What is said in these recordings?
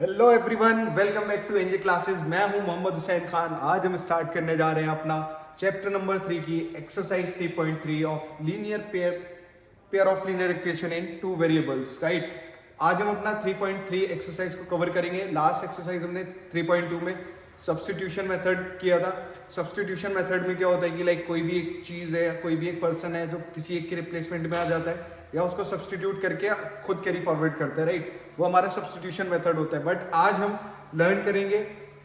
Hello everyone, welcome back to NJ classes. मैं हूं मोहम्मद हुसैन खान। आज हम स्टार्ट करने जा रहे हैं अपना चैप्टर नंबर 3 की exercise 3.3 of linear pair of linear equation in two variables. Right, आज हम अपना 3.3 एक्सरसाइज को कवर करेंगे। लास्ट एक्सरसाइज हमने 3.2 में सब्स्टिट्यूशन मेथड किया था। सब्स्टिट्यूशन मेथड में क्या होता है कि लाइक कोई भी एक चीज़ है या कोई भी एक पर्सन है जो किसी एक के रिप्लेसमेंट में आ जाता है या उसको सब्स्टिट्यूट करके खुद कैरी फॉरवर्ड करते हैं। राइट, वो हमारा सब्स्टिट्यूशन मेथड होता है। बट आज हम लर्न करेंगे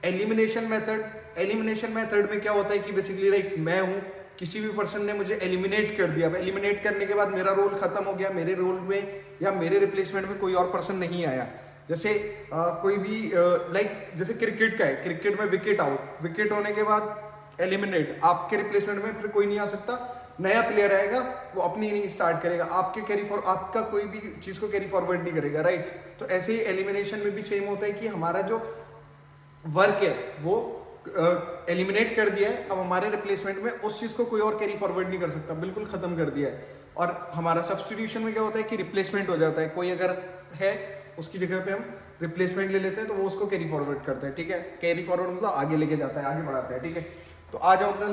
एलिमिनेशन मेथड। एलिमिनेशन मेथड में क्या होता है कि बेसिकली लाइक मैं हूँ, किसी भी पर्सन ने मुझे एलिमिनेट कर दिया। अब एलिमिनेट करने के बाद मेरा रोल खत्म हो गया, मेरे रोल में या मेरे रिप्लेसमेंट में कोई और पर्सन नहीं आया। जैसे कोई भी जैसे क्रिकेट का है, क्रिकेट में विकेट आउट, विकेट होने के बाद एलिमिनेट, आपके रिप्लेसमेंट में फिर कोई नहीं आ सकता, नया प्लेयर आएगा, वो अपनी इनिंग स्टार्ट करेगा, आपका कोई भी चीज को कैरी फॉरवर्ड नहीं करेगा। राइट, तो ऐसे ही एलिमिनेशन में भी सेम होता है कि हमारा जो वर्क है वो एलिमिनेट कर दिया है, अब हमारे रिप्लेसमेंट में उस चीज को कोई और कैरी फॉरवर्ड नहीं कर सकता, बिल्कुल खत्म कर दिया है। और हमारा सब्स्टिट्यूशन में क्या होता है कि रिप्लेसमेंट हो जाता है, कोई अगर है उसकी जगह पे हम रिप्लेसमेंट ले लेते हैं तो वो उसको कैरी फॉरवर्ड करता है। ठीक है, कैरी फॉरवर्ड मतलब आगे लेके जाता है, आगे बढ़ाता है। ठीक है, तो आज हम अपना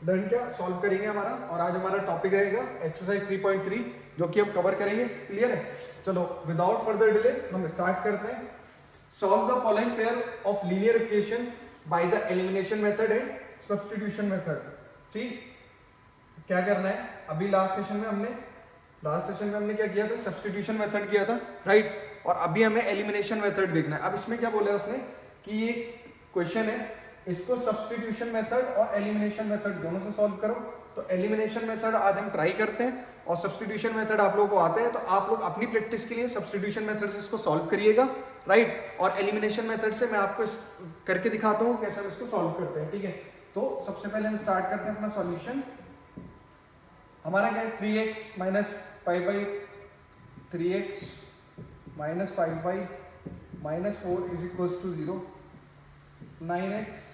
लर्न क्या सॉल्व करेंगे हमारा, और आज हमारा टॉपिक रहेगा एक्सरसाइज 3.3 जो कि हम कवर करेंगे। क्लियर है? चलो विदाउट फर्दर डिले हम स्टार्ट करते हैं। Solve the following pair of linear equation by the elimination method and substitution method. See क्या करना है, अभी लास्ट सेशन में हमने क्या किया था, सब्स्टिट्यूशन मेथड किया था। राइट, और अभी हमें एलिमिनेशन मेथड देखना है। अब इसमें क्या बोला उसने कि ये क्वेश्चन है, इसको सब्स्टिट्यूशन मेथड और एलिमिनेशन मेथड दोनों से सॉल्व करो। तो एलिमिनेशन मेथड आज हम ट्राई करते हैं और सब्स्टिट्यूशन मेथड आप लोगों को आता है तो आप लोग अपनी प्रैक्टिस के लिए सब्स्टिट्यूशन मेथड से इसको सॉल्व करिएगा। राइट, और एलिमिनेशन मेथड से मैं आपको करके दिखाता हूँ कैसे हम इसको सॉल्व करते हैं। ठीक है, तो सबसे पहले हम स्टार्ट करते हैं अपना सॉल्यूशन। हमारा क्या है, 3x minus 5y, 3x minus 5y minus 4 is equals to 0, 9x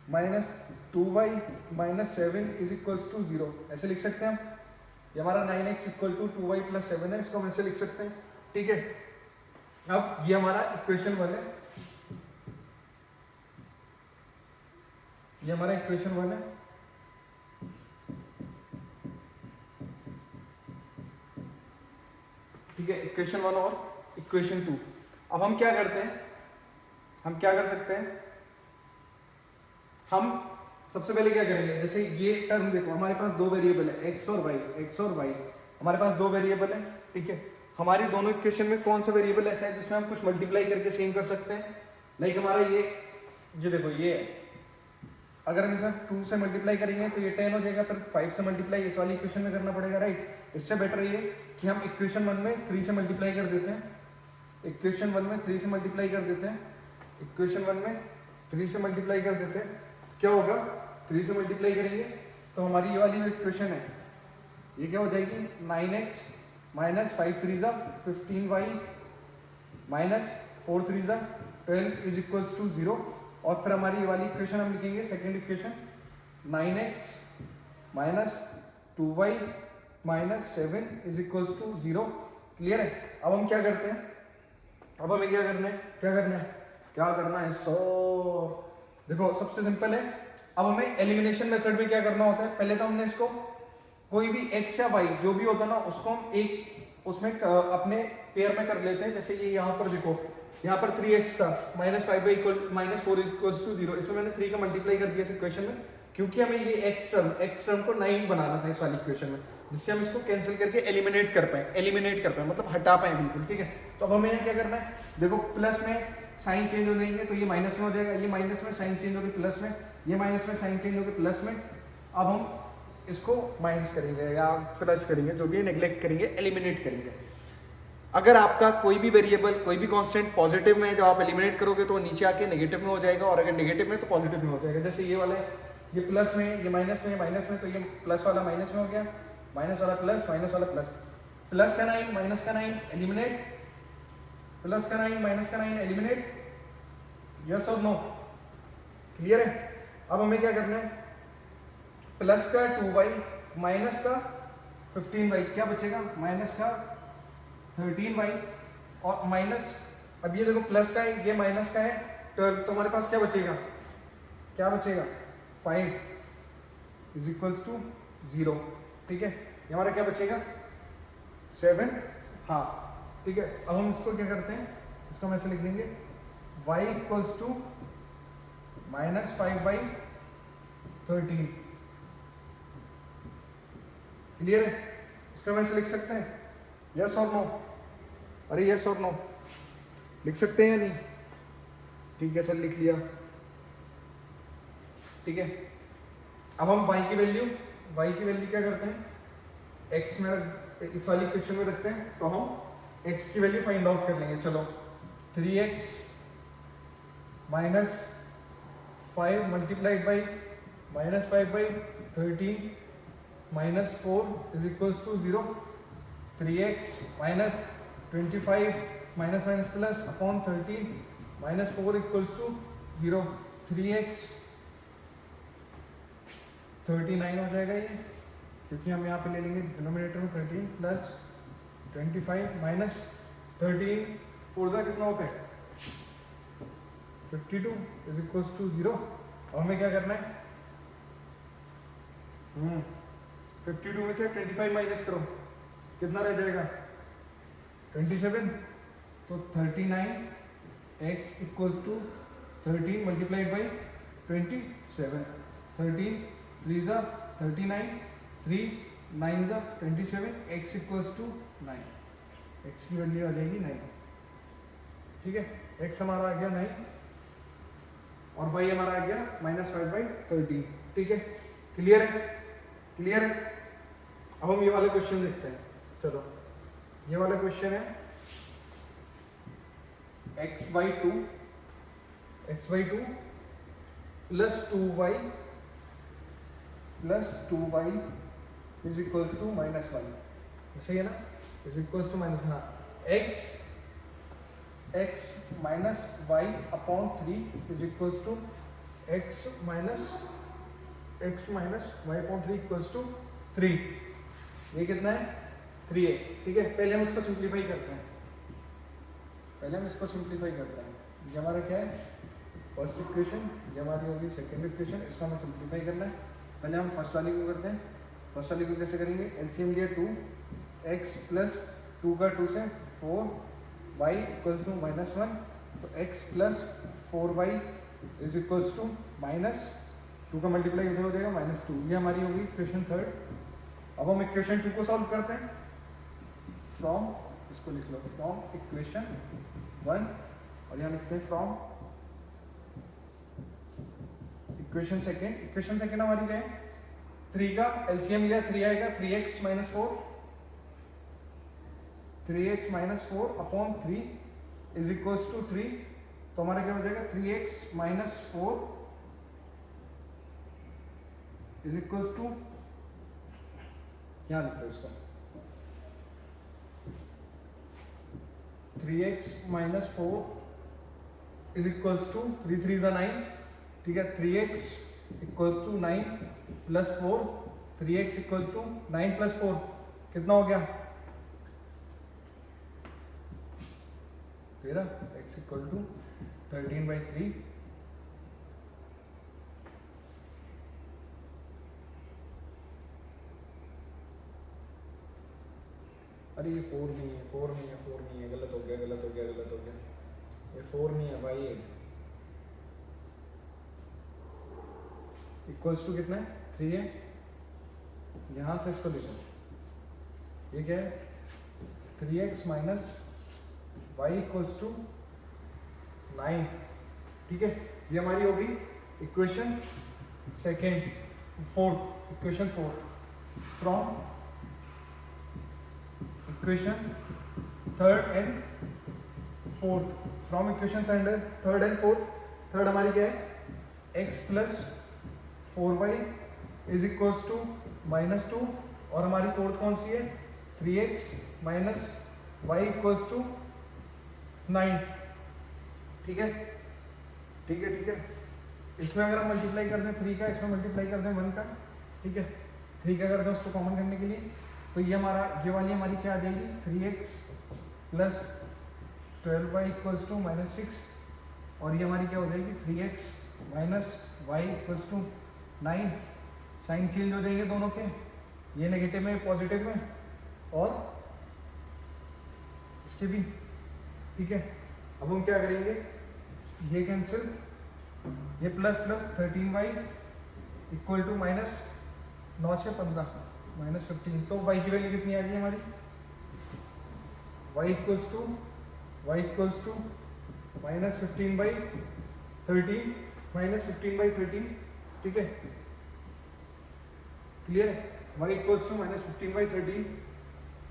minus 2y minus 7 is equals to 0। ऐसे लिख सकते हैं हम, ये हमारा 9x equal to 2y plus 7 है, इसको हम ऐसे लिख सकते हैं। ठीक है, अब ये हमारा इक्वेशन 1 है, ये हमारा इक्वेशन 1 है। ठीक है, इक्वेशन 1 और इक्वेशन 2। अब हम क्या करते हैं, हम क्या कर सकते हैं, हम सबसे पहले क्या करेंगे, जैसे ये टर्म देखो, हमारे पास दो वेरिएबल है x और y, हमारे पास दो वेरिएबल है। ठीक है, हमारी दोनों इक्वेशन में कौन सा वेरिएबल ऐसा है जिसमें हम कुछ मल्टीप्लाई करके सेम कर सकते हैं। लाइक हमारा ये देखो, ये है, अगर हम इसमें 2 से मल्टीप्लाई करेंगे तो ये 10 हो जाएगा, फिर 5 से मल्टीप्लाई इस वाली इक्वेशन में करना पड़ेगा। राइट, इससे बेटर ये कि हम इक्वेशन 1 में 3 से मल्टीप्लाई कर देते हैं, इक्वेशन 1 में 3 से मल्टीप्लाई कर देते हैं, इक्वेशन 1 में 3 से मल्टीप्लाई कर देते हैं। क्या होगा, 3 से मल्टीप्लाई करेंगे तो हमारी ये वाली जो इक्वेशन है ये क्या हो जाएगी, 9x माइनस 5 3 ज़ा 15y माइनस 4 3 ज़ा 12 इज इक्वल्स टू 0। और फिर हमारी ये वाली इक्वेशन हम लिखेंगे, second equation 9x minus 2y minus 7 is equals to 0। Clear है? अब हम क्या करते हैं, अब हमें क्या करना है, सो देखो सबसे सिंपल है। अब हमें एलिमिनेशन मेथड में क्या करना होता है, पहले तो हमने इसको कोई भी x या y जो भी होता है ना, उसको हम एक उसमें अपने पेयर में कर लेते हैं। जैसे ये यहाँ पर देखो, यहाँ पर 3x था minus 5 equal minus 4 equals to 0, इसमें मैंने 3 का मल्टीप्लाई कर दिया इस इक्वेशन में, क्योंकि हमें ये x टर्म को 9 बनाना था इस वाली इक्वेशन में, जिससे हम इसको कैंसिल करके एलिमिनेट कर पाए मतलब हटा पाए बिल्कुल। ठीक है, तो अब हमें यहाँ क्या करना है, देखो प्लस में साइन चेंज हो जाएंगे तो ये माइनस में हो जाएगा, ये माइनस में साइन चेंज होकर प्लस में, ये माइनस में साइन चेंज होकर प्लस में। अब हम इसको माइनस करेंगे या प्लस करेंगे, जो भी नेग्लेक्ट करेंगे, एलिमिनेट करेंगे। अगर आपका कोई भी वेरिएबल, कोई भी कांस्टेंट पॉजिटिव में, जब आप एलिमिनेट करोगे तो नीचे आके नेगेटिव में हो जाएगा, और अगर नेगेटिव में तो पॉजिटिव में हो जाएगा। जैसे ये वाला है, ये प्लस में, ये माइनस में, माइनस में, तो ये प्लस वाला माइनस में हो गया, माइनस वाला प्लस, माइनस वाला प्लस, प्लस का 9 माइनस का 9 एलिमिनेट, प्लस का 9 माइनस का 9 एलिमिनेट। यस और नो? क्लियर है? अब हमें क्या करना है, प्लस का 2y माइनस का 15y, क्या बचेगा, माइनस का 13y और माइनस अब ये देखो प्लस का है, ये माइनस का है 12, तो हमारे पास क्या बचेगा, क्या बचेगा 5 इज इक्वल टू 0। ठीक है, ये हमारा क्या बचेगा 7। हाँ ठीक है, अब हम इसको क्या करते हैं, इसको हम ऐसे लिख देंगे y इक्वल्स टू -5/13। क्लियर है, इसको हम ऐसे लिख सकते हैं, यस और नो, अरे यस और नो लिख सकते हैं या नहीं, ठीक है सर लिख लिया। ठीक है, अब हम y की वैल्यू क्या करते हैं, x में इस वाली क्वेश्चन में रखते हैं, तो हम x की वैल्यू फाइंड आउट कर लेंगे। चलो 3x -5 multiplied by -5/13 -4 is equals to 0। 3x -25 minus plus upon 13 -4 equals to 0। 3x 39 हो जाएगा ये, क्योंकि हम यहाँ पे ले लेंगे डिनोमिनेटर में 13 प्लस 25 माइनस 13 4 जा कितना होता है 52 इज इक्वल्स टू 0। और हमें क्या करना है 52 में से 25 माइनस करो, कितना रह जाएगा 27। तो 39x equals to 13 multiplied by 27। 13 3 जा 39, 3 9 जा 27, x इक्वल्स टू 9, x की वैल्यू आ जाएगी 9। ठीक है, x हमारा आ गया 9 और y हमारा आ गया -5/13। ठीक है, क्लियर है, क्लियर है। अब हम ये वाला क्वेश्चन देखते हैं। चलो ये वाला क्वेश्चन है x/2 plus 2y is equals to -1, सही है ना, इज इक्वल्स टू -1। हाँ, x minus y upon 3 is equals to x minus y upon 3 equals to 3। ये कितना है 3 है। ठीक है, पहले हम इसको सिंप्लीफाई करते हैं, ये हमारा क्या है फर्स्ट इक्वेशन, ये हमारी होगी सेकंड इक्वेशन, इसका हमें सिंप्लीफाई करना है। पहले हम फर्स्ट वाली को करते हैं। फर्स्ट वाली को कैसे करेंगे, एलसीएम लिया 2x प्लस 2 का 2 से 4y इक्वल्स टू -1, तो x plus 4y is equals to -2 का मल्टीप्लाई इधर हो जाएगा -2। ये हमारी होगी इक्वेशन थर्ड। अब हम इक्वेशन 2 को सॉल्व करते हैं फ्रॉम, इसको लिख लो फ्रॉम इक्वेशन 1, और यहाँ लिखते हैं from equation second. Equation second हमारी क्या है 3 का एलसीएम लिया 3 आएगा 3x minus 4 upon 3 is equals to 3। तो हमारा क्या हो जाएगा 3x minus 4 is equals to, यहाँ लिख लो इसका 3x minus 4 is equals to 3 3 जा 9। ठीक है, 3x equals to 9 plus 4, 3x equals to 9 plus 4 कितना हो गया 13, x इक्वल टू 13/3। अरे ये 4 नहीं है, 4 नहीं है, गलत हो गया, ये 4 नहीं है भाई, ये इक्वल्स टू कितना है 3 है। यहाँ से इसको लिखो, ये क्या है 3x minus y equals to 9। ठीक है, ये हमारी होगी equation second. Equation 4 from equation third and fourth, from equation third and fourth. Third हमारी क्या है x plus 4y is equals to -2, और हमारी फोर्थ कौन सी है 3x minus y equals to 9। ठीक है, इसमें अगर हम मल्टीप्लाई करते हैं 3 का, इसमें मल्टीप्लाई करते हैं 1 का। ठीक है, 3 का करते हैं उसको कॉमन करने के लिए, तो ये वाली हमारी क्या आ जाएगी 3x plus 12y equals to -6 और ये हमारी क्या हो जाएगी 3x minus Y equals to 9। Sign change हो जाएंगे दोनों के, ये नेगेटिव में पॉजिटिव में और इसके भी, ठीक है। अब हम क्या करेंगे, ये कैंसिल, ये plus plus 13y equal to minus 9 से 15 -15। तो y की वैल्यू कितनी आ गई हमारी, y इक्वल्स टू -15/13 -15/13, ठीक है, क्लियर है। y equals to -15/13,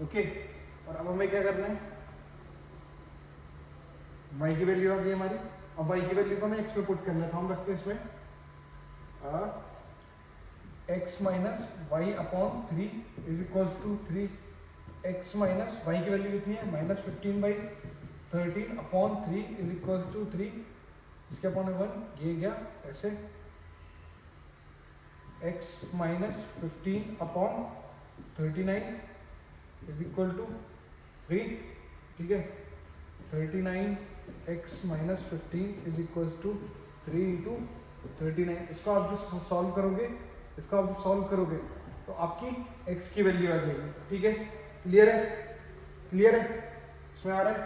okay. और अब हमें क्या करना है, y की वैल्यू आ गई हमारी। अब y की वैल्यू को हमें x में पुट करना है, तो हम रखते हैं इसमें x minus Y upon 3 is equal to 3x minus Y की वैल्यू कितनी है -15/13 अपॉन 3 इज इक्वल टू 3, इसके अपॉन 1, ये गया ऐसे, x minus 15 upon 39 is equal to 3, ठीक है। 39x minus 15 is equal to 3 into 39। इसको आप जो सॉल्व करोगे, तो आपकी x की वैल्यू आ जाएगी, ठीक है। क्लियर है, इसमें आ रहा है,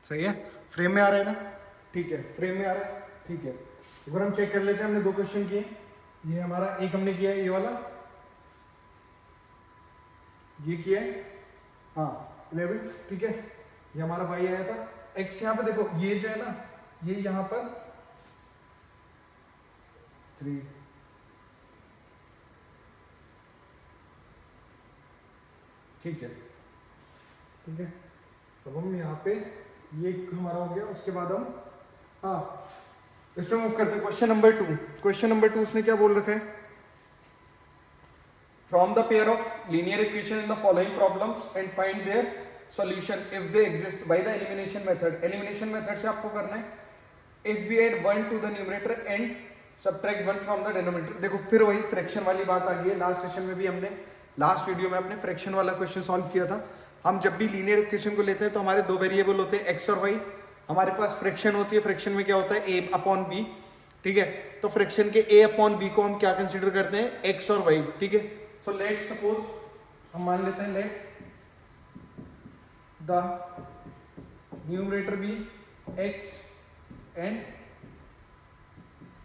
सही है, फ्रेम में आ रहा है ना, ठीक है, फ्रेम में आ रहा है, ठीक है। एक बार हम चेक कर लेते हैं, हमने 2 क्वेश्चन किए, ये हमारा एक हमने किया है, ये वाला, ये किया है, हाँ 11, ठीक है। ये हमारा y आया था, x यहाँ पे देखो, ये जो है ना, ये यहाँ पर 3, ठीक है, तो हम यहाँ पे ये हमारा हो गया। उसके बाद हम इसमें मूव करते हैं क्वेश्चन नंबर 2। उसने क्या बोल रखा है, from the pair of linear equation in the following problems and find their solution if they exist by the elimination method. Elimination method से आपको करना है, if we add 1 to the numerator and subtract 1 from the denominator. देखो फिर वही fraction वाली बात आ गई है, लास्ट सेशन में भी हमने, लास्ट वीडियो में अपने फ्रैक्शन वाला क्वेश्चन सॉल्व किया था। हम जब भी लीनियर इक्वेशन को लेते हैं तो हमारे 2 वेरिएबल होते हैं x और y, हमारे पास फ्रैक्शन होती है, फ्रैक्शन में क्या होता है a अपॉन b, ठीक है। तो फ्रैक्शन के a अपॉन b को हम क्या कंसीडर करते हैं, x और y, ठीक है। सो लेट सपोज हम मान लेते हैं, let the numerator be x and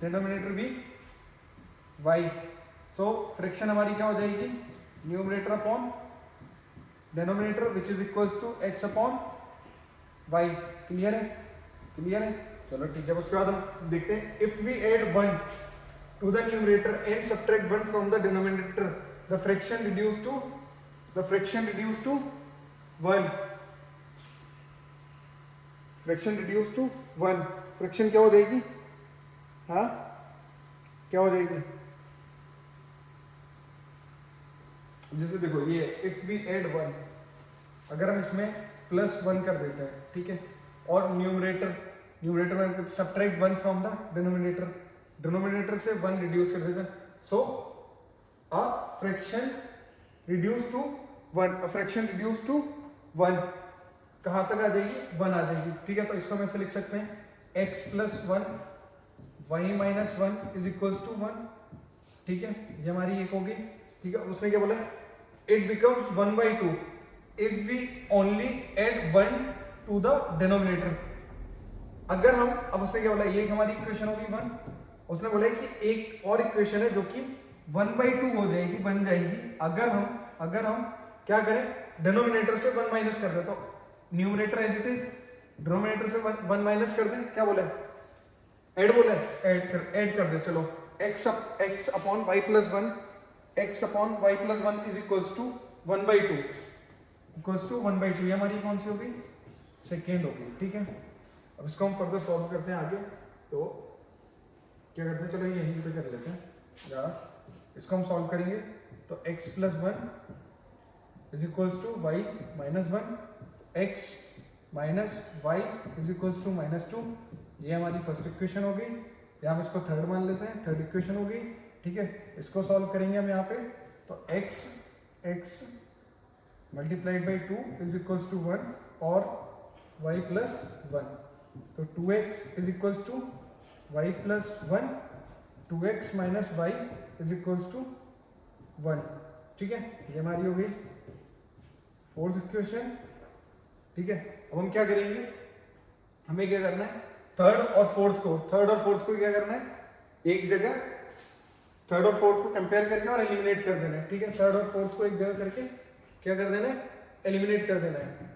denominator be y। So fraction हमारी क्या हो जाएगी, numerator upon denominator which is equals to x upon y। Clear है, चलो ठीक है। उसके बाद हम देखते हैं, if we add 1 to the numerator and subtract 1 from the denominator, the fraction reduce to 1। Fraction क्या हो जाएगी, क्या हो जाएगी, जैसे देखो ये इफ वी ऐड 1, अगर हम इसमें +1 कर देते हैं, ठीक है, और न्यूमरेटर में सब्ट्रैक्ट 1 फ्रॉम द डिनोमिनेटर से 1 रिड्यूस कर देते हैं, सो अ फ्रैक्शन रिड्यूस टू 1, कहां तक आ जाएगी, 1 आ जाएगी, ठीक है। तो इसको हम ऐसे लिख सकते हैं, x + 1 y - 1 is equals to 1, ठीक है, ये हमारी एक होगी, ठीक है। उसने क्या बोला, it becomes 1/2 if we only add 1 to the denominator. अगर हम, अब उसने क्या बोला, ये हमारी इक्वेशन होगी 1, उसने बोला कि एक और इक्वेशन है जो कि 1/2 हो जाएगी, बन जाएगी, अगर हम क्या करें, डिनोमिनेटर से 1 माइनस कर दें, तो numerator as it is, denominator से 1 माइनस कर दें, क्या बोला, ऐड बोला, ऐड कर दे। चलो x upon y + 1 is equals to 1/2, ये हमारी कौन सी होगी, सेकेंड होगी, ठीक है। अब इसको हम फर्दर सॉल्व करते हैं आगे, तो क्या करते हैं, चलो यहीं पे कर लेते हैं यार। इसको हम सॉल्व करेंगे तो x + 1 is equals to y - 1, x minus y is equals to -2, ये हमारी फर्स्ट इक्वेशन हो गई। यहाँ हम इसको थर्ड मान लेते हैं, थर्ड इक्वेशन हो गई, ठीक है। इसको सॉल्व करेंगे हम यहाँ पे, तो x multiplied by 2 is equals to 1 और y प्लस 1, तो 2x is equals to y plus 1, 2x minus y is equals to 1, ठीक है। ये हमारी हो गई फोर्थ इक्वेशन, ठीक है। अब हम क्या करेंगे, हमें क्या करना है, थर्ड और फोर्थ को क्या करना है, एक जगह थर्ड और फोर्थ को कंपेयर करके और एलिमिनेट कर देना है, ठीक है। थर्ड और फोर्थ को एक जगह करके क्या कर देना है, एलिमिनेट कर देना है।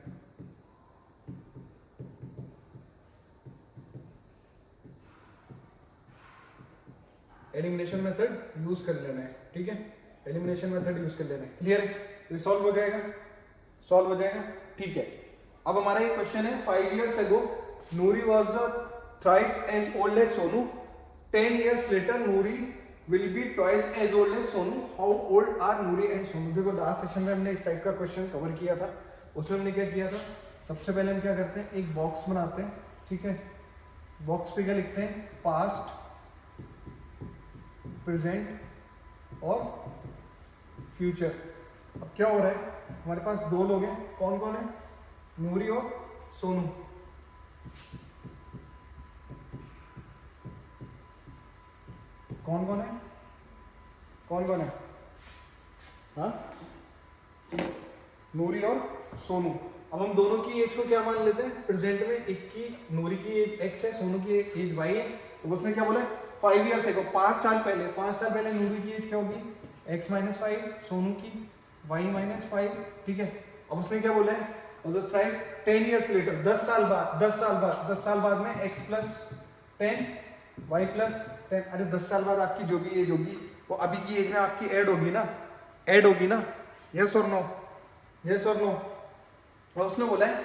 एलिमिनेशन मेथड यूज कर लेना है, ठीक है। एलिमिनेशन मेथड यूज कर लेना है, क्लियर है। ये सॉल्व हो जाएगा, ठीक है। अब हमारा ये क्वेश्चन है, 5 years ago Nuri was the thrice as old as Sonu. 10 years later Nuri will be twice as old as Sonu. How old are Nuri and Sonu? देखो लास्ट सेशन में हमने इस टाइप का क्वेश्चन कवर किया था। उसमें हमने क्या किया था, सबसे पहले हम क्या करते हैं, एक बॉक्स बनाते हैं, ठीक है। बॉक्स पे क्या लिखते हैं, पास्ट, प्रेजेंट और फ्यूचर। अब क्या हो रहा है, हमारे पास दो लोग हैं, कौन कौन है, नूरी और सोनू। कौन कौन है, हाँ, नूरी और सोनू। अब हम दोनों की एज को क्या मान लेते हैं, प्रेजेंट में एक की, नूरी की एज x है, सोनू की एज y है, तो उसमें क्या बोला है, 5 years ago, 5 साल पहले नूरी की एज क्या होगी, x माइनस 5, सोनू की y माइनस 5, ठीक है। अब उसमें क्या बोला है, 10 years later, 10 साल बाद में x प्लस 10, y प्लस 10। अरे 10 साल बाद आपकी जो भी एज होगी वो अभी की एज में आपकी ऐड होगी ना, यस और नो। और उसने बोला है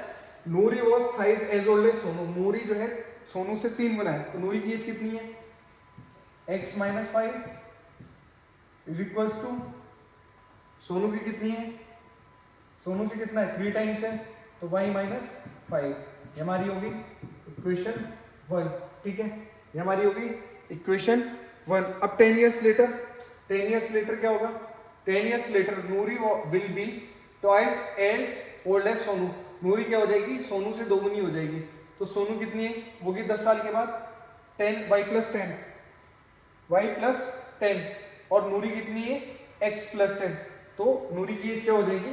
Noori was thrice as old as Sonu, Noori जो है सोनू से 3 गुना है, तो नूरी की एज कितनी है, x minus 5 is equal to, Sonu की कितनी है, सोनू से कितना है, 3 टाइम्स है, तो y माइनस 5। ये हमारी होगी इक्वेशन 1, ठीक है। ये हमारी होगी इक्वेशन 1। अब 10 years later क्या होगा, 10 years later Noori will be twice as old as Sonu. Noori क्या हो जाएगी, सोनू से 2 गुनी हो जाएगी, तो सोनू कितनी है, होगी 10 साल के बाद 10, y प्लस 10, और नूरी कितनी है, x प्लस 10, तो नूरी की एज क्या हो जाएगी,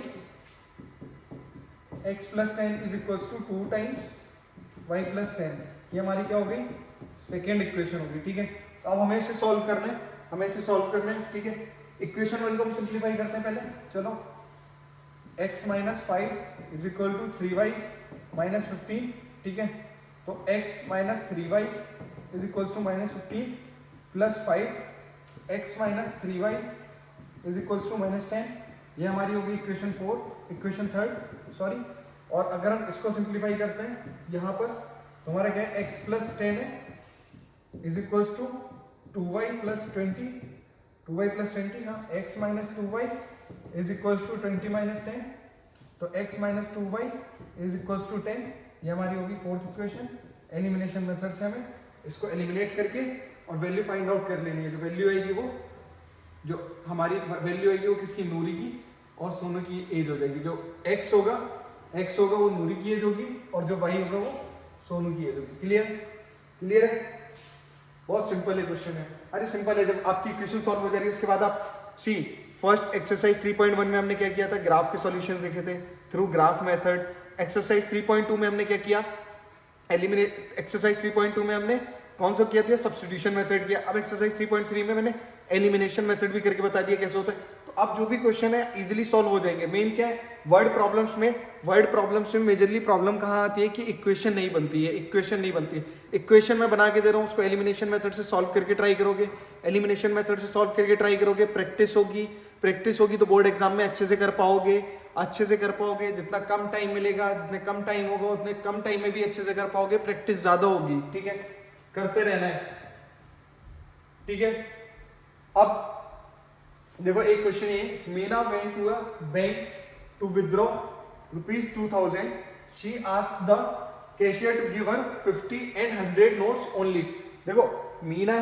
x plus 10 is equal to 2 times y plus 10। ये हमारी क्या हो गई, सेकेंड इक्वेशन होगी, ठीक है। तो अब हमें इसे सॉल्व करना है, ठीक है। इक्वेशन 1 को हम सिंप्लीफाई करते हैं पहले, चलो। x minus 5 is equal to 3y minus 15, ठीक है। तो x minus 3y is equal to minus 15 plus 5, x minus 3y is equal to minus 10। ये हमारी होगी इक्वेशन थर्ड, सॉरी। और अगर हम इसको सिंप्लीफाई करते हैं यहाँ पर, तो हमारा क्या है, x प्लस 10 है is equal to 2y plus 20, हाँ, x minus 2y is equal to 20 minus 10, तो x minus 2y is equal to 10। ये हमारी होगी फोर्थ इक्वेशन। एलिमिनेशन मेथड से हमें इसको एलिमिनेट करके और वैल्यू फाइंड आउट कर लेनी है। जो वैल्यू आएगी वो किसकी, नूरी की, और सोनू की एज हो जाएगी। जो x होगा वो नूरी की एज होगी, और जो y होगा वो सोनू की एज होगी। क्लियर है, बहुत सिंपल है क्वेश्चन है। अरे सिंपल है, जब आपकी इक्वेशन सॉल्व हो जा रही है उसके बाद आप सी फर्स्ट एक्सरसाइज 3.1 में हमने क्या किया था, ग्राफ के सॉल्यूशन देखे थे थ्रू ग्राफ मेथड। एक्सरसाइज 3.2 में हमने क्या किया, एक्सरसाइज 3.2 में हमने कौन सा किया था, सब्स्टिट्यूशन मेथड किया। अब एक्सरसाइज 3.3 में मैंने एलिमिनेशन मेथड भी करके बता दिया कैसे होता है। तो अब जो भी क्वेश्चन है इजीली सॉल्व हो जाएंगे। मेन क्या है, वर्ड प्रॉब्लम्स में मेजरली प्रॉब्लम कहाँ आती है कि इक्वेशन नहीं बनती है। इक्वेशन मैं बना के दे रहा हूँ, उसको एलिमिनेशन मेथड से सॉल्व करके ट्राई करोगे, प्रैक्टिस होगी तो बोर्ड एग्जाम में अच्छे से कर पाओगे। जितना कम टाइम मिलेगा, जितने कम टाइम होगा उतने कम टाइम में भी अच्छे से कर पाओगे। प्रैक्टिस ज्यादा होगी, ठीक है, करते रहना है, ठीक है। अब देखो एक क्वेश्चन है, Meena went to a bank to withdraw ₹2000. She asked the cashier to give her 50 and 100 notes only. देखो मीना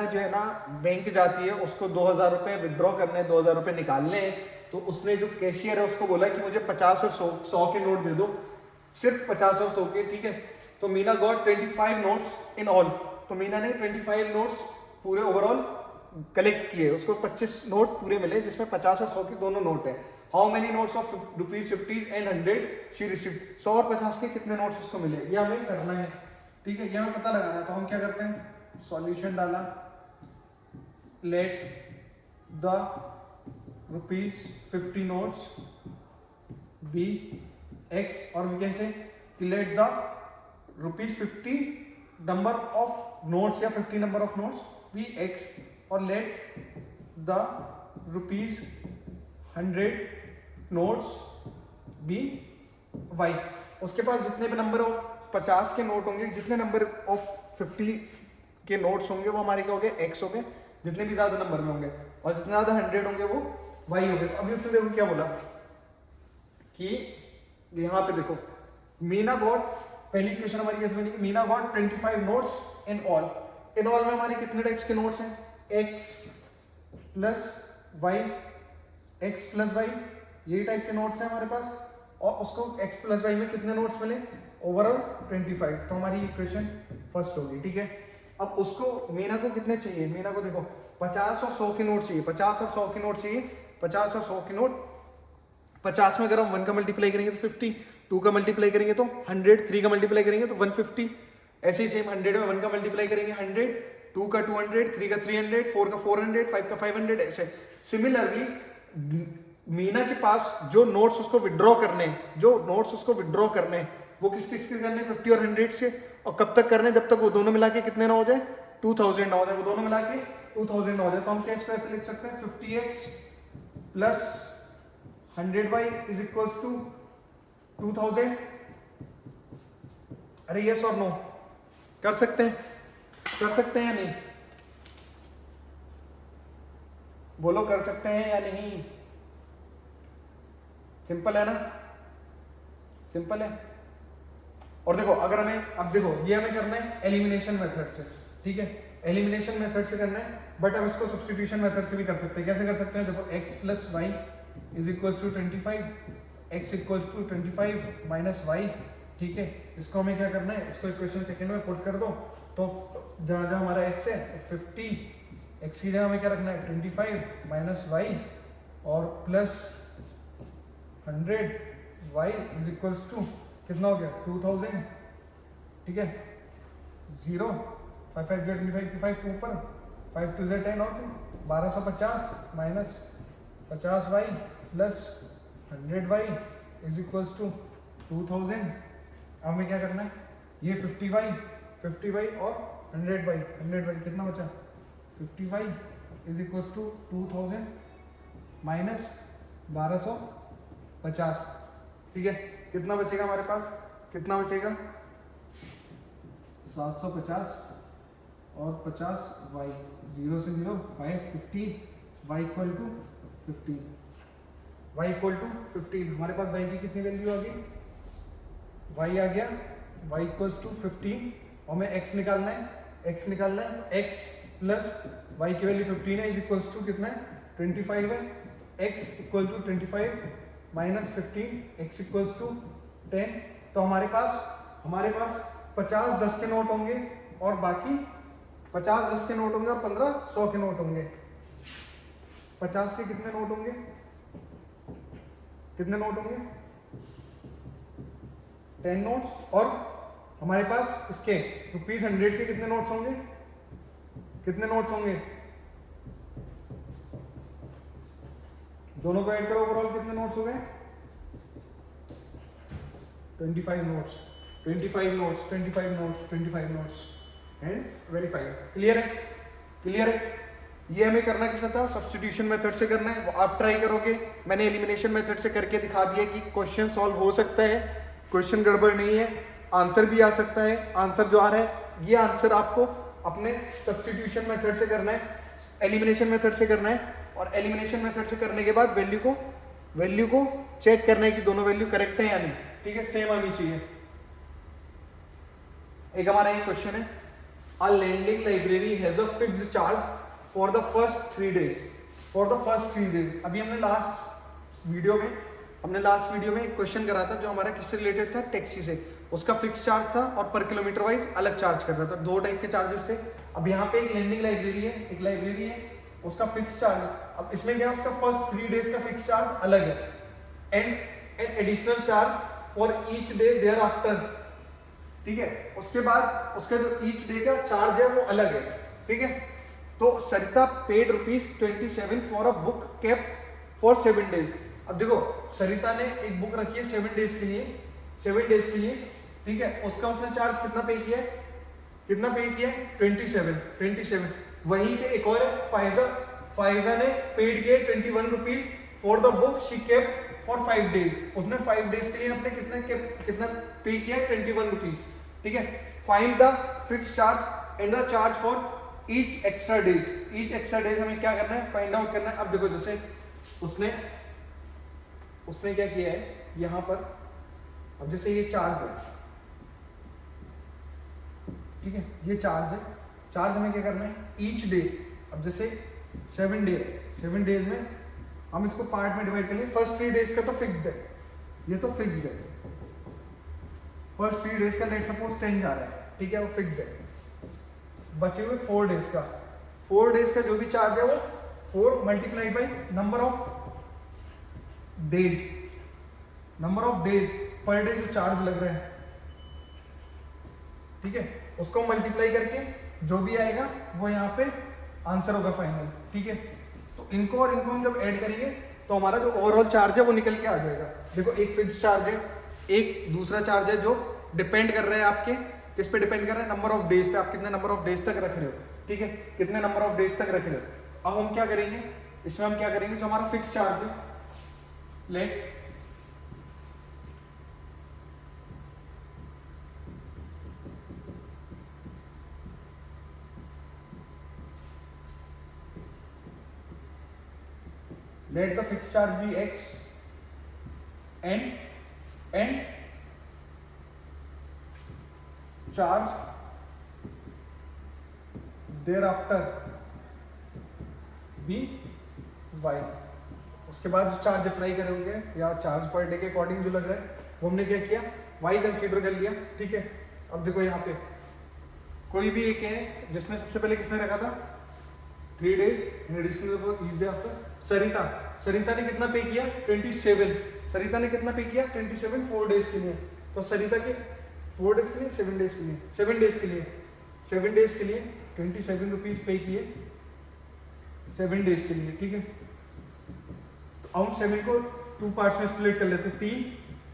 जो है ना, बैंक जाती है, उसको 2000 रुपए विथड्रॉ करने, 2000 रुपए निकालने हैं, तो उसने जो कैशियर है उसको बोला कि मुझे 50 और 100 के नोट दे दो, सिर्फ 50 और 100 के, ठीक है। तो Meena got 25 notes in all, तो मीना ने 25 नोट्स पूरे ओवरऑल कलेक्ट किए, उसको 25 नोट पूरे मिले जिसमें 50 और 100 के दोनों नोट है। How many notes of ₹50 and 100 she received, 100 और 50 के कितने नोट्स उसको मिले, ये हमें करना है, ठीक है, ये हमें पता लगाना है। तो हम क्या करते हैं, सॉल्यूशन डाला, let the ₹50 notes be x, और we can say let the ₹50 number of notes या 50 number of notes be x, और let the ₹100 notes be y। उसके पास जितने भी नंबर ऑफ 50 के नोट होंगे, जितने नंबर ऑफ 50 के नोट्स होंगे वो हमारे क्या हो गए, x हो गए, जितने भी ज्यादा नंबर में होंगे, और जितने ज्यादा 100 होंगे वो y हो गए। तो अभी उसने देखो क्या बोला कि यहाँ पे देखो मीना गॉट, पहली क्वेश्चन हमारी कैसे बनी, Meena got 25 notes in all, in all में हमारे कितने टाइप्स के नोट्स हैं, x plus y, x plus y, यही टाइप के नोट्स हैं हमारे पास, और उसको x प्लस y में कितने नोट्स मिले, ओवरऑल 25। तो हमारी इक्वेशन फर्स्ट होगी, ठीक है। अब उसको मीना को कितने चाहिए, मीना को देखो 50 और 100 के नोट चाहिए, 50 और 100 के नोट चाहिए, 50 और 100 के नोट, 50 में अगर हम 1 का मल्टीप्लाई करेंगे तो 50, 2 का मल्टीप्लाई करेंगे तो 100, 3 का मल्टीप्लाई करेंगे तो 150, ऐसे ही सेम 100 में 1 का मल्टीप्लाई करेंगे 100, 2 का 200, 3 का 300, 4 का 400, 5 का 500, ऐसे। सिमिलरली मीना के पास जो नोट्स उसको विड्रॉ करने, वो किस किस के करने, 50 और 100 से, और कब तक करने, जब तक वो दोनों मिला के कितने ना हो जाए, 2000 ना हो जाए, वो दोनों मिला के 2000 ना हो जाए। तो हम क्या इसको ऐसे लिख सकते हैं, 50x plus 100y is equals to 2000। अरे यस और नो कर सकते हैं या नहीं, बोलो कर सकते हैं या नहीं, सिंपल है ना, सिंपल है। और देखो अगर हमें, अब देखो ये हमें करना है एलिमिनेशन मेथड से, ठीक है, एलिमिनेशन मेथड से करना है, बट हम इसको सब्स्टिट्यूशन मेथड से भी कर सकते हैं। कैसे कर सकते हैं, देखो x plus y is equals to 25, x equals to 25 minus y, ठीक है। इसको हमें क्या करना है, इसको इक्वेशन सेकंड में पुट कर दो, तो जहाँ जहाँ हमारा x है 50, x की जगह हमें क्या रखना है 25 माइनस वाई, और plus 100 y is equals to कितना हो गया 2000, ठीक है, 0 5 5 25 5 ऊपर 5 2 10 और 1250 minus 50y plus 100y is equals to 2000। अब हमें क्या करना है, ये 50y और 100y कितना बचा, 50y is equals to 2000 minus 1250, ठीक है। कितना बचेगा हमारे पास, कितना बचेगा 750 और 50y, 0 से 0 5 15, y equal to 15, y equal to 15। हमारे पास y की कितनी वैल्यू आ गई, y आ गया, y इक्वल्स टू 15, और हमें x निकालना है, तो x प्लस y की वैल्यू 15 है, इज इक्वल्स टू कितना है 25 है, x equal to 25 minus 15, x equals to 10। तो हमारे पास 50 10 के नोट होंगे, और बाकी 50 10 के नोट होंगे और 15 100 के नोट होंगे। 50 के कितने नोट होंगे, कितने नोट होंगे 10 नोट्स, और हमारे पास इसके ₹100 के कितने नोट्स होंगे, दोनों को ऐड करो, ओवरऑल कितने नोट्स हो गए 25 नोट्स एंड वेरीफाई। क्लियर है। ये हमें करना किस था, सब्स्टिट्यूशन मेथड से करना है, आप ट्राई करोगे। मैंने एलिमिनेशन मेथड से करके दिखा दिया कि क्वेश्चन सॉल्व हो सकता है, क्वेश्चन गड़बड़ नहीं है, आंसर भी आ सकता है। आंसर जो आ रहा है ये आंसर आपको अपने सब्स्टिट्यूशन मेथड से करना है, एलिमिनेशन मेथड से करना है, और एलिमिनेशन मेथड से करने के बाद वैल्यू को चेक करना है कि दोनों वैल्यू करेक्ट है या नहीं, ठीक है, सेम आनी चाहिए। एक हमारा एक क्वेश्चन है, a lending library has a fixed charge for the first 3 days. अभी हमने लास्ट वीडियो में हमने लास्ट वीडियो में एक क्वेश्चन करा था जो हमारा किससे रिलेटेड था, टैक्सी से। उसका फिक्स चार्ज था और पर किलोमीटर वाइज अलग चार्ज कर रहा था। दो टाइप के चार्जेस थे। अब यहाँ पे एक लैंडिंग लाइब्रेरी है, एक लाइब्रेरी है, उसका फिक्स चार्ज। अब इसमें क्या है, उसका फर्स्ट 3 डेज का फिक्स चार्ज अलग है and additional charge for each day thereafter. ठीक है, उसके बाद उसका जो ईच डे का चार्ज है वो अलग है। ठीक है, तो Sarita paid ₹27 for a book kept for 7 days. अब देखो सरिता ने एक बुक रखी है 7 डेज के लिए, 7 डेज के लिए। ठीक है, उसका उसने चार्ज कितना पे किया है, कितना पे किया है, 27। वहीं पे एक और है फाइजा ने पेड किया 21 rupees for the book she kept for 5 days. उसने 5 डेज के लिए अपने कितना पे किया है, 21 रुपीज। ठीक है, find the fix charge and the charge for each extra days. Each extra days हमें क्या करना है, फाइंड आउट करना है। अब देखो जैसे उसने क्या किया है यहां पर, अब जैसे ये चार्ज है, ठीक है, ये चार्ज है, चार्ज हमें क्या करना है, ईच डे। अब जैसे 7 डे है, 7 डेज में हम इसको पार्ट में डिवाइड करेंगे। फर्स्ट 3 डेज का तो फिक्स्ड है, ये तो फिक्स्ड है। फर्स्ट 3 डेज का लेट सपोज 10 जा रहा है, ठीक है, वो फिक्स्ड है। बचे हुए 4 डेज का, 4 डेज का जो भी चार्ज है वो 4 multiply by number of days, number of days per day जो चार्ज लग रहा है, ठीक है, उसको मल्टीप्लाई करके जो भी आएगा वो यहाँ पे आंसर होगा फाइनल। ठीक है, तो इनको और इनको हम जब ऐड करेंगे तो हमारा जो ओवरऑल चार्ज है वो निकल के आ जाएगा। देखो एक फिक्स चार्ज है, एक दूसरा चार्ज है जो डिपेंड कर रहा है आपके किस पे डिपेंड कर रहा है, नंबर ऑफ डेज पे। आप कितने नंबर ऑफ डेज तक रख रहे हो, ठीक है, कितने नंबर ऑफ डेज तक रख रहे हो। अब हम क्या करेंगे, इसमें हम क्या करेंगे, जो हमारा फिक्स चार्ज है, late the fixed charge be x and charge thereafter be y। उसके बाद जो चार्ज अप्लाई करेंगे या चार्ज पर डे के अकॉर्डिंग जो लग रहा है वो हमने क्या किया, y कंसीडर कर लिया। ठीक है, अब देखो यहाँ पे कोई भी एक है जिसमें सबसे पहले किसने रखा था 3 days in additional for each day after. Sarita ने कितना पे किया 27। सरिता ने कितना पे किया 27 4 डेज के लिए। तो सरिता के 4 डेज के लिए 7 डेज के लिए 7 डेज के लिए 7 डेज के लिए 27 रुपीज पे किए 7 डेज के लिए। ठीक है, तो हम 7 को 2 पार्ट्स में स्प्लिट कर लेते हैं।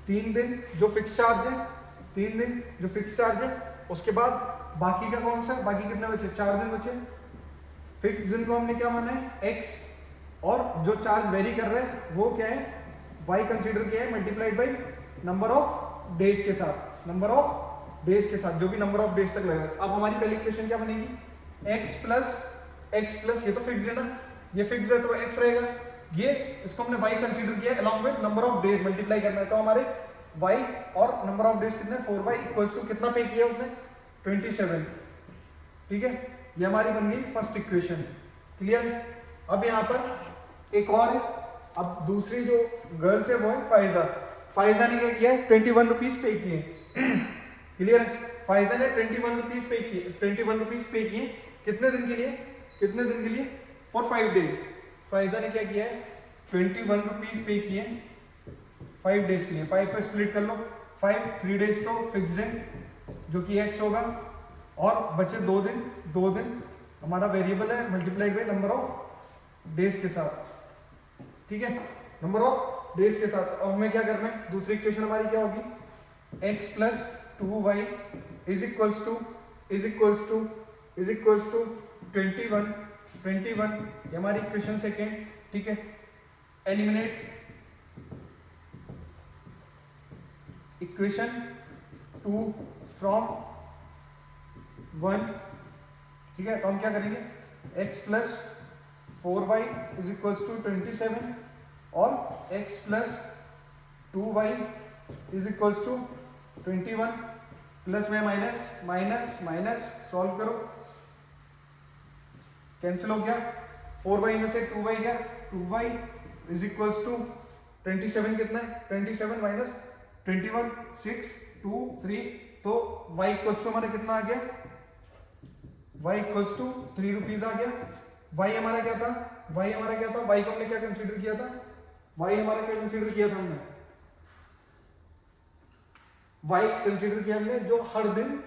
3 दिन जो फिक्स चार्ज है, 3 दिन जो फिक्स चार्ज है, उसके बाद बाकी का कौन सा, बाकी कितने बचे, 4 दिन बचे। फिक्स दिन को हमने क्या माना है x, और जो चार्ज वेरी कर रहा है वो क्या है y कंसीडर किया है multiplied by number of days के साथ, नंबर ऑफ डेज के साथ जो भी नंबर ऑफ डेज तक लगेगा। अब हमारी पहली इक्वेशन क्या बनेगी, x प्लस ये तो फिक्स है ना, ये फिक्स है तो x रहेगा, ये इसको हमने y कंसीडर किया along with number of days multiply करना है। तो हमारे y और नंबर ऑफ डेज कितने 4y इक्वल्स टू कितना पे किया उसने 27। ठीक है, ये हमारी बन गई फर्स्ट इक्वेशन। क्लियर। अब यहाँ पर एक और है, अब दूसरी जो गर्ल्स है वो है फाइजा ने क्या किया है 21 रुपीज पे किए। क्लियर है, फाइजा ने 21 रुपीज पे किए, 21 रुपीज पे किए कितने दिन के लिए, कितने दिन के लिए फॉर 5 डेज। फाइजा ने क्या किया है 21 रुपीज पे किए 5 डेज के लिए। 5 पे स्प्लिट कर लो, 5 3 डेज तो फिक्स्ड है जो कि x होगा, और बचे 2 दिन हमारा वेरिएबल है multiplied by number of days के साथ। ठीक है, नंबर ऑफ डेज के साथ। अब हमें क्या करना है, दूसरी इक्वेशन हमारी क्या होगी, x plus 2y is equals to 21 ये हमारी इक्वेशन सेकेंड। ठीक है, एलिमिनेट इक्वेशन 2 फ्रॉम 1। ठीक है, तो हम क्या करेंगे, x plus 4y is equals to 27 और x plus 2y is equals to 21 plus में माइनस सॉल्व करो, कैंसिल हो गया। 4y में से 2y गया, 2y इज इक्वल्स टू 27 कितना है, 27 माइनस 21, 6, 2, 3, तो y इक्वल्स टू हमारा कितना आ गया, y इक्वल्स टू 3 रुपीज आ गया। y हमारा क्या था, y हमारा क्या था, y को हमने क्या कंसीडर किया था, y हमारा क्या कंसीडर किया था हमने, y कंसीडर किया हमने जो हर दिन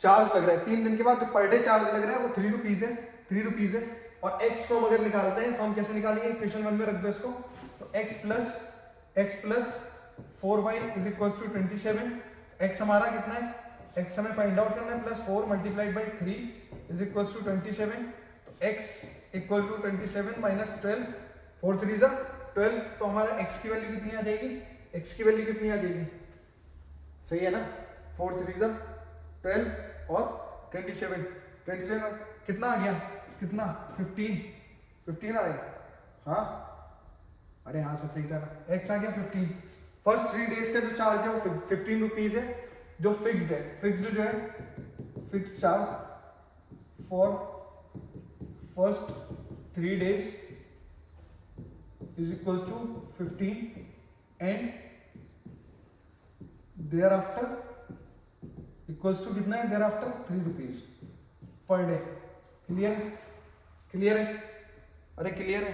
चार्ज लग रहा है, 3 दिन के बाद जो पर डे चार्ज लग रहा है वो 3 रुपीज है, 3 रुपीज है। और x को हम अगर निकालते हैं तो हम कैसे निकालेंगे, इक्वेशन 1 में रख दो इसको, तो x plus 4y is equal to 27, x हमारा कितना है, x हमें फाइंड आउट करना है, plus 4 multiplied by 3 is equal to 27, तो x इक्वल टू 27 माइनस 12, 4 3 जा 12, तो हमारा x की वैल्यू कितनी आ जाएगी, x की वैल्यू कितनी आ जाएगी, सही है ना, 4 3 जा 12 और 27 कितना आ गया, कितना 15 आ गया, हाँ अरे हाँ सब सही था, x आ गया 15। फर्स्ट 3 डेज का जो चार्ज है वो 15 रुपीज है, जो फिक्स्ड है, फिक्स्ड जो है fixed charge for first 3 days is equals to 15 and thereafter equals to कितना है, thereafter 3 rupees per day. Clear है, क्लियर है, अरे क्लियर है,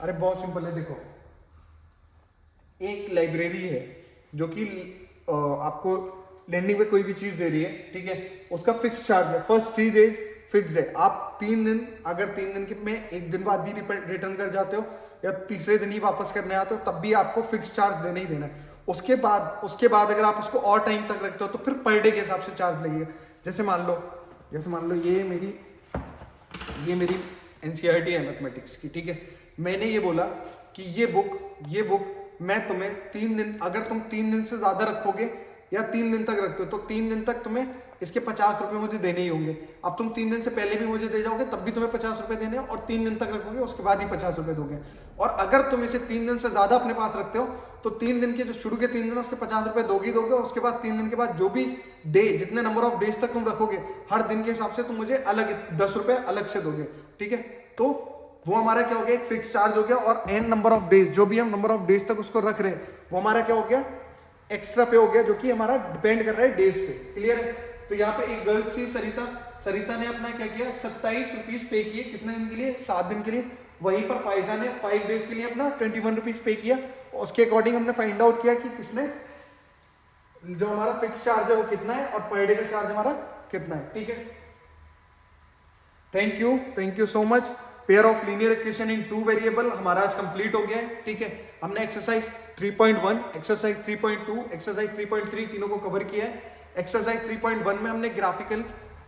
अरे बहुत सिंपल है। देखो एक लाइब्रेरी है जो कि आपको लैंडिंग पे कोई भी चीज दे रही है, ठीक है, उसका फिक्स चार्ज है, फर्स्ट 3 डेज फिक्स्ड है। आप 3 दिन, अगर 3 दिन के में एक दिन बाद भी रिटर्न कर जाते हो या तीसरे दिन ही वापस करने आते हो तब भी आपको फिक्स चार्ज देना ही देना है। उसके बाद अगर आप उसको और टाइम तक रखते हो तो फिर पर डे के हिसाब से चार्ज लगेगा। जैसे मान लो ये मेरी एनसीईआरटी है मैथमेटिक्स की, ठीक है, मैंने ये बोला कि ये बुक मैं तुम्हें 3 दिन, अगर तुम 3 दिन से ज्यादा रखोगे या 3 दिन तक रखते हो तो 3 दिन तक तुम्हें इसके 50 रुपए मुझे देने ही होंगे। अब तुम 3 दिन से पहले भी मुझे दे जाओगे तब भी तुम्हें 50 रुपए देने हैं, और 3 दिन तक रखोगे उसके बाद ही 50 रुपए दोगे। और अगर तुम इसे 3 दिन से ज्यादा अपने पास रखते हो तो 3 दिन के जो शुरू के 3 दिन उसके 50 रुपए दोगे, और उसके बाद 3 दिन के बाद जो भी डे, जितने नंबर ऑफ डेज तक तुम रखोगे हर दिन के हिसाब से तुम मुझे अलग 10 रुपए अलग से दोगे, ठीक है। तो वो हमारा क्या हो गया, एक फिक्स चार्ज हो गया, और एन नंबर ऑफ डेज, जो भी हम नंबर ऑफ डेज तक उसको रख रहे हैं वो हमारा क्या हो गया, एक्स्ट्रा पे हो गया, जो कि हमारा डिपेंड कर रहा है डेज पे। क्लियर है। तो यहाँ पे एक गर्ल थी सरिता ने अपना क्या किया, 27 रुपीज पे किए, कितने दिन के लिए, 7 दिन के लिए। वहीं पर फाइजा ने 5 डेज के लिए अपना 21 रुपीज पे किया। उसके अकॉर्डिंग हमने फाइंड आउट किया कि किसने, जो हमारा फिक्स चार्ज है वो कितना है और पर डे का चार्ज हमारा कितना है, ठीक है। Thank you so much. Pair of linear equation in 2 variable हमारा आज कंप्लीट हो गया है, ठीक है। हमने एक्सरसाइज 3.1, एक्सरसाइज 3.2, एक्सरसाइज 3.3 तीनों को कवर किया है। एक्सरसाइज 3.1 में हमने ग्राफिकल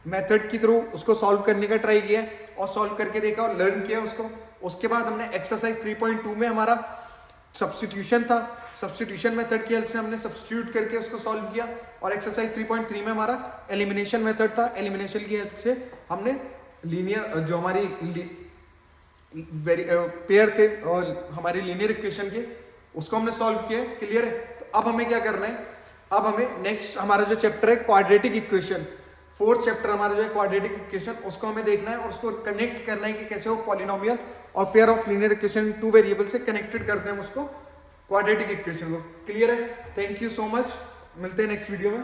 मेथड के थ्रू उसको सॉल्व करने का ट्राई किया और सॉल्व करके देखा और लर्न किया उसको। उसके बाद हमने एक्सरसाइज 3.2 में हमारा सब्स्टिट्यूशन था, सब्स्टिट्यूशन मेथड की हेल्प से हमने सब्स्टिट्यूट करके उसको सॉल्व किया। और एक्सरसाइज 3.3 में हमारा एलिमिनेशन मेथड था, एलिमिनेशन की हेल्प से हमने लीनियर, जो हमारी पेयर थे और हमारी लीनियर इक्वेशन के, उसको हमने सॉल्व किया। क्लियर है। तो अब हमें क्या करना है, अब हमें नेक्स्ट हमारा जो चैप्टर है क्वाड्रेटिक इक्वेशन, 4th चैप्टर हमारा जो है क्वाड्रेटिक इक्वेशन, उसको हमें देखना है और उसको कनेक्ट करना है कि कैसे वो पॉलिनोमियल और pair of linear equation 2 variable से कनेक्टेड करते हैं उसको क्वाड्रेटिक इक्वेशन को। क्लियर है। थैंक यू सो मच, मिलते हैं नेक्स्ट वीडियो में।